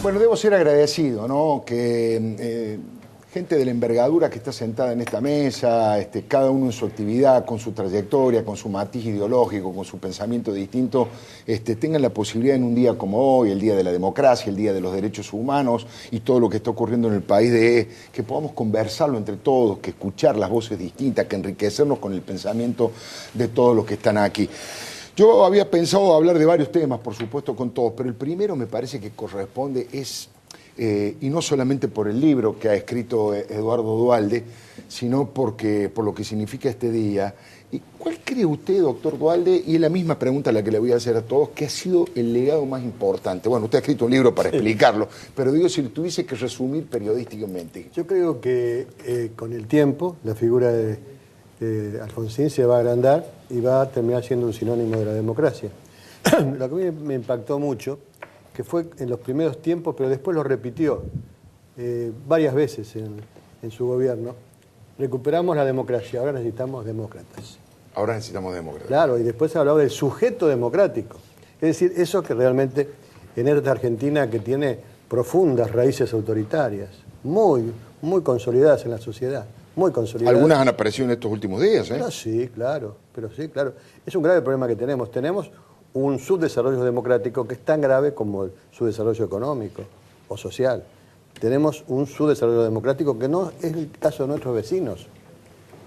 Bueno, debo ser agradecido, ¿no? Que gente de la envergadura que está sentada en esta mesa, cada uno en su actividad, con su trayectoria, con su matiz ideológico, con su pensamiento distinto, tengan la posibilidad en un día como hoy, el Día de la Democracia, el Día de los Derechos Humanos y todo lo que está ocurriendo en el país, que podamos conversarlo entre todos, que escuchar las voces distintas, que enriquecernos con el pensamiento de todos los que están aquí. Yo había pensado hablar de varios temas, por supuesto, con todos, pero el primero me parece que corresponde y no solamente por el libro que ha escrito Eduardo Duhalde, sino por lo que significa este día. ¿Y cuál cree usted, doctor Duhalde, y es la misma pregunta a la que le voy a hacer a todos, que ha sido el legado más importante? Bueno, usted ha escrito un libro para explicarlo, pero digo, si lo tuviese que resumir periodísticamente. Yo creo que con el tiempo la figura de Alfonsín se va a agrandar y va a terminar siendo un sinónimo de la democracia. Lo que a mí me impactó mucho, que fue en los primeros tiempos, pero después lo repitió varias veces en su gobierno: recuperamos la democracia, ahora necesitamos demócratas. Ahora necesitamos demócratas. Claro, y después se hablaba del sujeto democrático. Es decir, eso que realmente en esta Argentina que tiene profundas raíces autoritarias, muy consolidadas en la sociedad. Muy consolidadas. Algunas han aparecido en estos últimos días, ¿eh? Pero sí, claro. Es un grave problema que tenemos. Tenemos un subdesarrollo democrático que es tan grave como el subdesarrollo económico o social. Tenemos un subdesarrollo democrático que no es el caso de nuestros vecinos.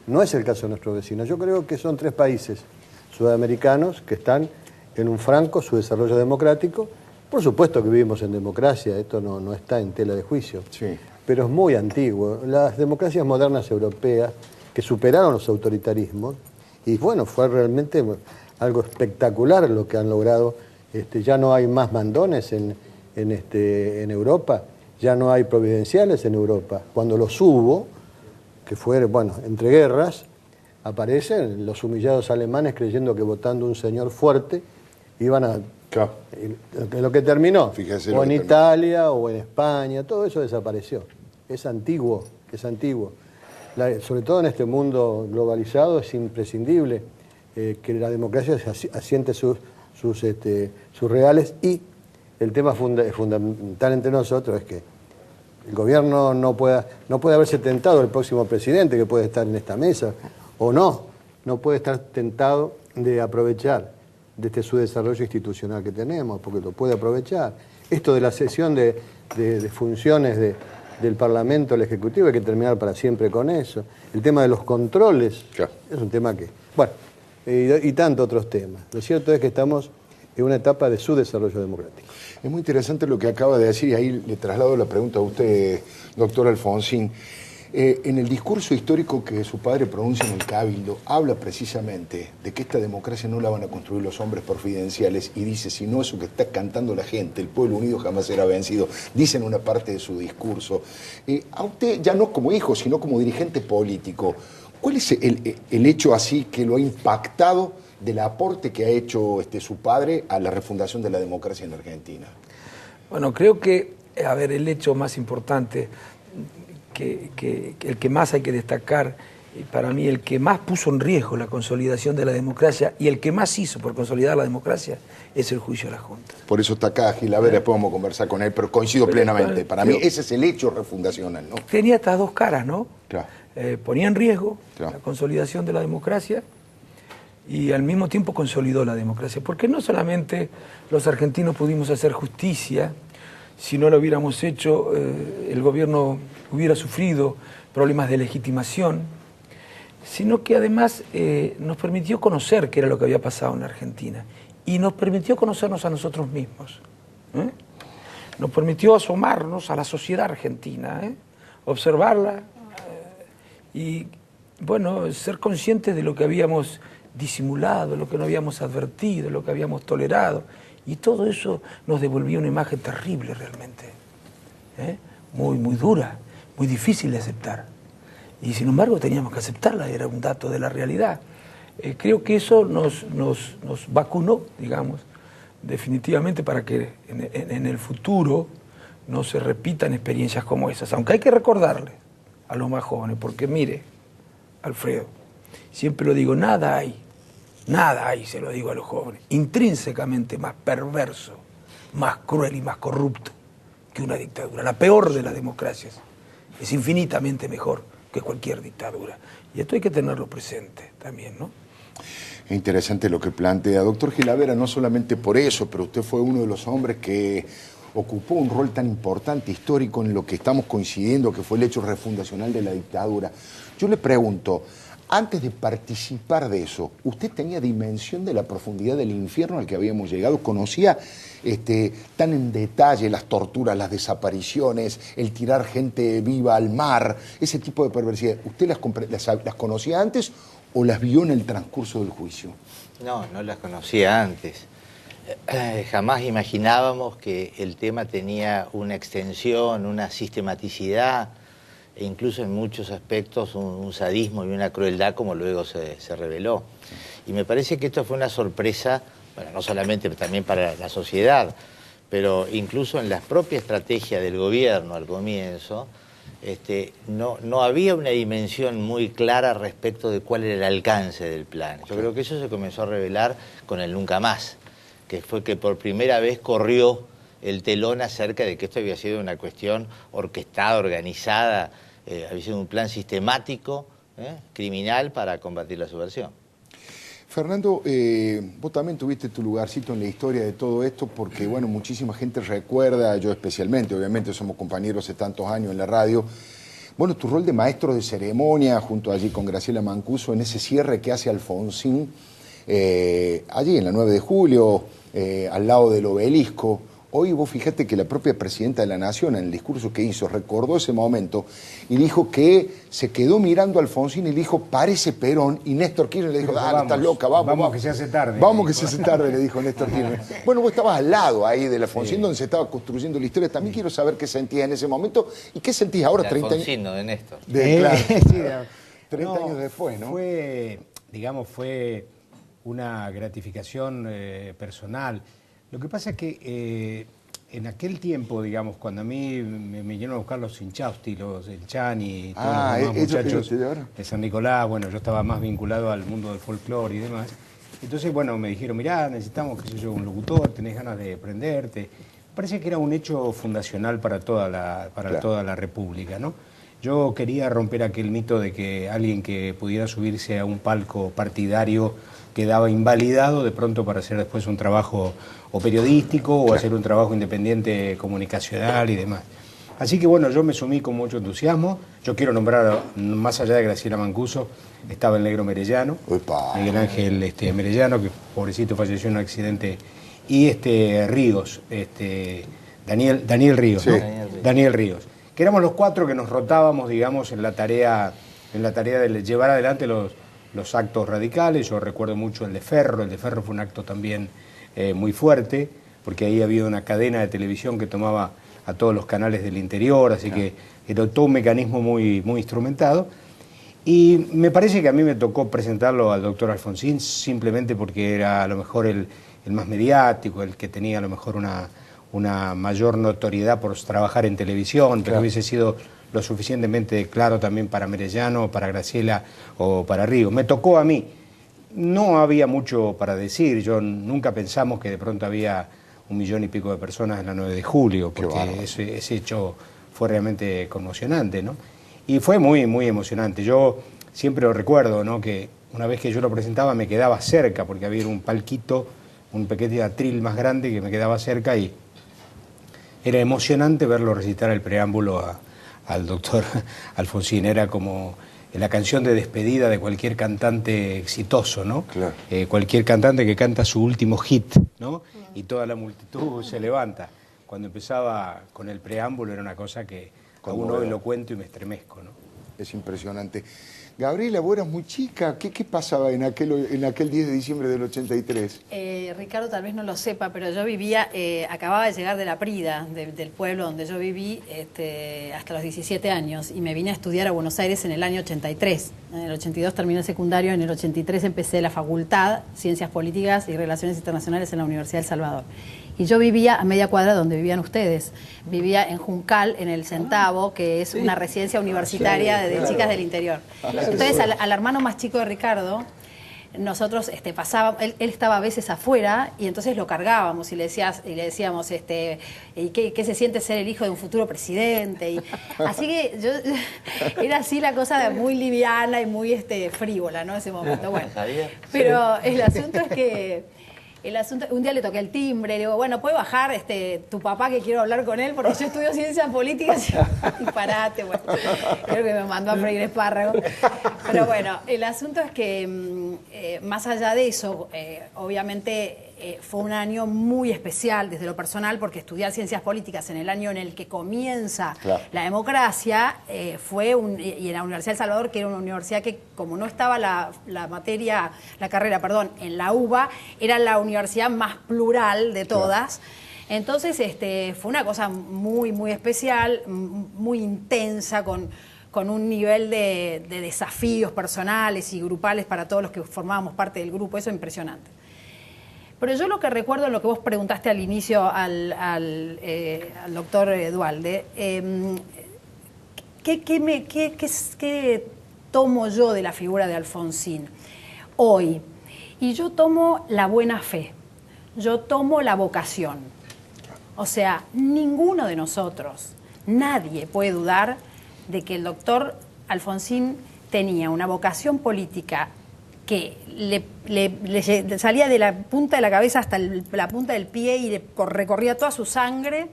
No es el caso de nuestros vecinos. Yo creo que son 3 países sudamericanos que están en un franco subdesarrollo democrático. Por supuesto que vivimos en democracia, esto no está en tela de juicio. Sí. Pero es muy antiguo. Las democracias modernas europeas que superaron los autoritarismos, y bueno, fue realmente algo espectacular lo que han logrado. Ya no hay más mandones en Europa, ya no hay providenciales en Europa. Cuando los hubo, que fue, bueno, entre guerras, aparecen los humillados alemanes creyendo que votando un señor fuerte iban a... Claro. Lo que terminó, Fíjese o en Italia o en España, todo eso desapareció. Es antiguo. Sobre todo en este mundo globalizado es imprescindible que la democracia asiente sus reales, y el tema fundamental entre nosotros es que el gobierno no puede haberse tentado el próximo presidente que puede estar en esta mesa, o no puede estar tentado de aprovechar de este subdesarrollo institucional que tenemos, porque lo puede aprovechar. Esto de la cesión de funciones del Parlamento al Ejecutivo, hay que terminar para siempre con eso. El tema de los controles, claro, es un tema que... Bueno, y tantos otros temas. Lo cierto es que estamos en una etapa de subdesarrollo democrático. Es muy interesante lo que acaba de decir, y ahí le traslado la pregunta a usted, doctor Alfonsín. En el discurso histórico que su padre pronuncia en el Cabildo, habla precisamente de que esta democracia no la van a construir los hombres providenciales, y dice, si no, eso que está cantando la gente, el pueblo unido jamás será vencido, dice en una parte de su discurso. A usted, ya no como hijo, sino como dirigente político, ¿cuál es el hecho así que lo ha impactado del aporte que ha hecho su padre a la refundación de la democracia en Argentina? Bueno, creo que, el hecho más importante, que el que más hay que destacar, y para mí el que más puso en riesgo la consolidación de la democracia y el que más hizo por consolidar la democracia, es el juicio a la Junta. Por eso está acá Gil, a ver, después vamos a conversar con él, pero coincido plenamente. Para mí ese es el hecho refundacional, ¿no? Tenía estas dos caras, ¿no? Claro. Ponía en riesgo, claro, la consolidación de la democracia, y al mismo tiempo consolidó la democracia, porque no solamente los argentinos pudimos hacer justicia, si no lo hubiéramos hecho, el gobierno hubiera sufrido problemas de legitimación, sino que además nos permitió conocer qué era lo que había pasado en la Argentina, y nos permitió conocernos a nosotros mismos. Nos permitió asomarnos a la sociedad argentina, observarla y, bueno, ser conscientes de lo que habíamos disimulado, lo que no habíamos advertido, lo que habíamos tolerado. Y todo eso nos devolvía una imagen terrible realmente, muy dura, muy difícil de aceptar. Y sin embargo teníamos que aceptarla, era un dato de la realidad. Creo que eso nos vacunó, digamos, definitivamente, para que en el futuro no se repitan experiencias como esas. Aunque hay que recordarles a los más jóvenes, porque mire, Alfredo, siempre lo digo, nada hay, se lo digo a los jóvenes, intrínsecamente más perverso, más cruel y más corrupto que una dictadura. La peor de las democracias es infinitamente mejor que cualquier dictadura. Y esto hay que tenerlo presente también, ¿no? Es interesante lo que plantea. Doctor Gilavera, no solamente por eso, pero usted fue uno de los hombres que ocupó un rol tan importante, histórico, en lo que estamos coincidiendo, que fue el hecho refundacional de la dictadura. Yo le pregunto, antes de participar de eso, ¿usted tenía dimensión de la profundidad del infierno al que habíamos llegado? ¿Conocía tan en detalle las torturas, las desapariciones, el tirar gente viva al mar, ese tipo de perversidad? ¿Usted las conocía antes o las vio en el transcurso del juicio? No, no las conocía antes. Jamás imaginábamos que el tema tenía una extensión, una sistematicidad e incluso en muchos aspectos un sadismo y una crueldad como luego se reveló. Y me parece que esto fue una sorpresa, bueno, no solamente también para la sociedad, pero incluso en la propia estrategia del gobierno al comienzo, no había una dimensión muy clara respecto de cuál era el alcance del plan. Yo creo que eso se comenzó a revelar con el Nunca Más, que fue que por primera vez corrió el telón acerca de que esto había sido una cuestión orquestada, organizada, había sido un plan sistemático, criminal para combatir la subversión. Fernando, vos también tuviste tu lugarcito en la historia de todo esto porque, bueno, muchísima gente recuerda, yo especialmente, obviamente somos compañeros hace tantos años en la radio, bueno, tu rol de maestro de ceremonia junto allí con Graciela Mancuso en ese cierre que hace Alfonsín, allí en la 9 de julio, al lado del obelisco. Hoy vos fíjate que la propia presidenta de la Nación, en el discurso que hizo, recordó ese momento y dijo que se quedó mirando a Alfonsín y le dijo, parece Perón, y Néstor Kirchner le dijo, dale, estás loca, vamos que se hace tarde. Vamos que se hace tarde, le dijo Néstor Kirchner. Bueno, vos estabas al lado ahí de Alfonsín, sí, donde se estaba construyendo la historia. También quiero saber qué sentías en ese momento y qué sentís ahora, de 30 años. Alfonsín, no de Néstor. Claro, Sí, 30 años después, ¿no? Fue una gratificación personal. Lo que pasa es que en aquel tiempo, digamos, cuando a mí me vinieron a buscar los Inchausti, el Chani y todos los demás muchachos de San Nicolás, bueno, yo estaba más vinculado al mundo del folclore y demás. Entonces, bueno, me dijeron, mirá, necesitamos, qué sé yo, un locutor, tenés ganas de prenderte. Me parece que era un hecho fundacional para toda la República, ¿no? Yo quería romper aquel mito de que alguien que pudiera subirse a un palco partidario quedaba invalidado de pronto para hacer después un trabajo o periodístico o hacer un trabajo independiente comunicacional y demás. Así que bueno, yo me sumí con mucho entusiasmo. Yo quiero nombrar, más allá de Graciela Mancuso, estaba el negro Merellano, Miguel Ángel Merellano, que pobrecito falleció en un accidente, y Ríos, Daniel Ríos, sí, ¿no? Daniel Ríos, que éramos los cuatro que nos rotábamos, digamos, en la tarea de llevar adelante los actos radicales. Yo recuerdo mucho el de Ferro fue un acto también muy fuerte, porque ahí había una cadena de televisión que tomaba a todos los canales del interior, así que era todo un mecanismo muy, muy instrumentado. Y me parece que a mí me tocó presentarlo al doctor Alfonsín simplemente porque era a lo mejor el más mediático, el que tenía a lo mejor una mayor notoriedad por trabajar en televisión, pero hubiese sido lo suficientemente claro también para Merellano, para Graciela o para Ríos. Me tocó a mí. No había mucho para decir, nunca pensamos que de pronto había 1 millón y pico de personas en la 9 de julio, porque ese hecho fue realmente conmocionante, ¿no? Y fue muy, muy emocionante. Yo siempre lo recuerdo, ¿no? Que una vez que yo lo presentaba me quedaba cerca, porque había un palquito, un pequeño atril más grande que me quedaba cerca y era emocionante verlo recitar el preámbulo al doctor Alfonsín. Era como la canción de despedida de cualquier cantante exitoso, ¿no? Claro. Cualquier cantante que canta su último hit, ¿no? Y toda la multitud se levanta. Cuando empezaba con el preámbulo era una cosa que aún hoy lo cuento y me estremezco, ¿no? Es impresionante. Gabriela, vos eras muy chica. ¿Qué pasaba en aquel 10 de diciembre del 83? Ricardo tal vez no lo sepa, pero yo vivía, acababa de llegar de La Prida, del pueblo donde yo viví, hasta los 17 años, y me vine a estudiar a Buenos Aires en el año 83. En el 82 terminé el secundario, en el 83 empecé la facultad, Ciencias Políticas y Relaciones Internacionales en la Universidad del Salvador. Y yo vivía a media cuadra donde vivían ustedes. Vivía en Juncal, en el Centavo, que es una residencia universitaria de chicas del interior. Entonces, al hermano más chico de Ricardo, nosotros pasábamos, él estaba a veces afuera y entonces lo cargábamos y le decíamos, ¿y qué se siente ser el hijo de un futuro presidente? Y, así que era así la cosa muy liviana y muy frívola, ¿no? Ese momento, bueno. Pero el asunto es que un día le toqué el timbre, le digo, bueno, ¿puede bajar tu papá que quiero hablar con él? Porque yo estudio ciencias políticas y parate, bueno, creo que me mandó a freír espárragos. Pero bueno, el asunto es que más allá de eso, obviamente fue un año muy especial desde lo personal, porque estudiar ciencias políticas en el año en el que comienza la democracia y en la Universidad del Salvador, que era una universidad que, como no estaba la carrera, en la UBA, era la universidad más plural de todas. Entonces, fue una cosa muy, muy especial, muy intensa, con un nivel de desafíos personales y grupales para todos los que formábamos parte del grupo, eso es impresionante. Pero yo lo que recuerdo, lo que vos preguntaste al inicio al doctor Duhalde, ¿qué tomo yo de la figura de Alfonsín hoy? Y yo tomo la buena fe, yo tomo la vocación. O sea, ninguno de nosotros, nadie puede dudar de que el doctor Alfonsín tenía una vocación política que le salía de la punta de la cabeza hasta la punta del pie y le recorría toda su sangre,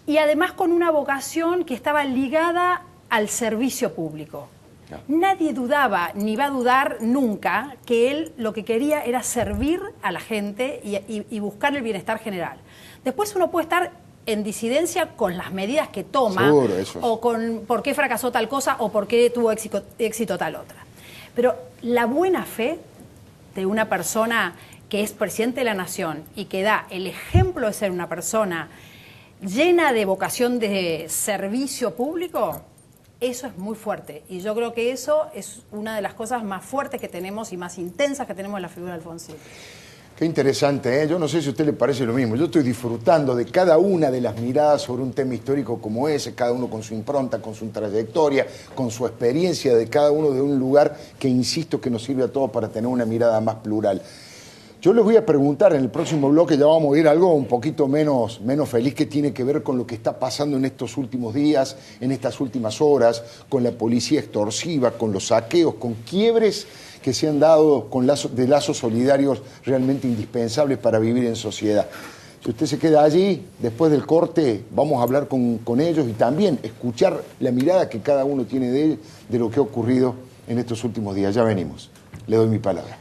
y además con una vocación que estaba ligada al servicio público. Nadie dudaba, ni va a dudar nunca, que él lo que quería era servir a la gente y buscar el bienestar general. Después uno puede estar en disidencia con las medidas que toma, o con por qué fracasó tal cosa o por qué tuvo éxito tal otra. Pero la buena fe de una persona que es presidente de la Nación y que da el ejemplo de ser una persona llena de vocación de servicio público, eso es muy fuerte. Y yo creo que eso es una de las cosas más fuertes que tenemos y más intensas que tenemos en la figura de Alfonsín. Qué interesante, ¿eh? Yo no sé si a usted le parece lo mismo. Yo estoy disfrutando de cada una de las miradas sobre un tema histórico como ese, cada uno con su impronta, con su trayectoria, con su experiencia de cada uno de un lugar que, insisto, que nos sirve a todos para tener una mirada más plural. Yo les voy a preguntar en el próximo bloque, ya vamos a ir a algo un poquito menos feliz, que tiene que ver con lo que está pasando en estos últimos días, en estas últimas horas, con la policía extorsiva, con los saqueos, con quiebres que se han dado de lazos solidarios realmente indispensables para vivir en sociedad. Si usted se queda allí, después del corte vamos a hablar con ellos y también escuchar la mirada que cada uno tiene de lo que ha ocurrido en estos últimos días. Ya venimos. Le doy mi palabra.